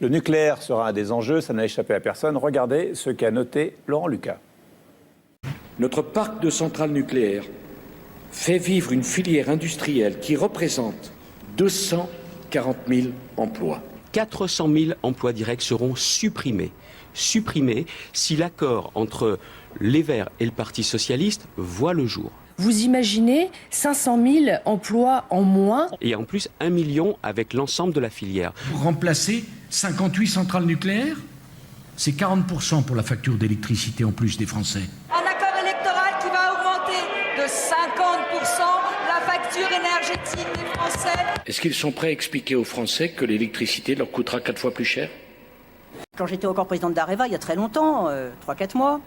Le nucléaire sera un des enjeux, ça n'a échappé à personne. Regardez ce qu'a noté Laurent Lucas. Notre parc de centrales nucléaires fait vivre une filière industrielle qui représente 240 000 emplois. 400 000 emplois directs seront supprimés si l'accord entre les Verts et le Parti socialiste voit le jour. Vous imaginez 500 000 emplois en moins? Et en plus, 1 million avec l'ensemble de la filière. Pour remplacer 58 centrales nucléaires, c'est 40% pour la facture d'électricité en plus des Français. Un accord électoral qui va augmenter de 50% la facture énergétique des Français. Est-ce qu'ils sont prêts à expliquer aux Français que l'électricité leur coûtera 4 fois plus cher? Quand j'étais encore présidente d'Areva, il y a très longtemps, 3-4 mois,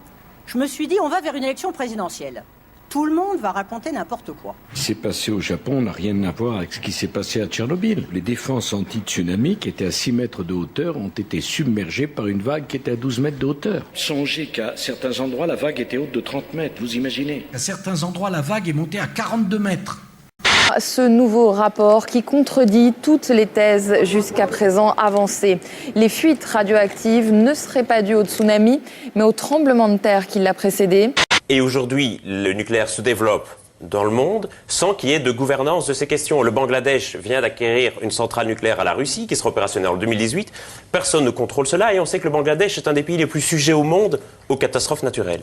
je me suis dit on va vers une élection présidentielle. Tout le monde va raconter n'importe quoi. Ce qui s'est passé au Japon n'a rien à voir avec ce qui s'est passé à Tchernobyl. Les défenses anti-tsunami qui étaient à 6 mètres de hauteur ont été submergées par une vague qui était à 12 mètres de hauteur. Songez qu'à certains endroits, la vague était haute de 30 mètres, vous imaginez? À certains endroits, la vague est montée à 42 mètres. Ce nouveau rapport qui contredit toutes les thèses jusqu'à présent avancées. Les fuites radioactives ne seraient pas dues au tsunami, mais au tremblement de terre qui l'a précédé. Et aujourd'hui, le nucléaire se développe dans le monde sans qu'il y ait de gouvernance de ces questions. Le Bangladesh vient d'acquérir une centrale nucléaire à la Russie qui sera opérationnelle en 2018. Personne ne contrôle cela et on sait que le Bangladesh est un des pays les plus sujets au monde aux catastrophes naturelles.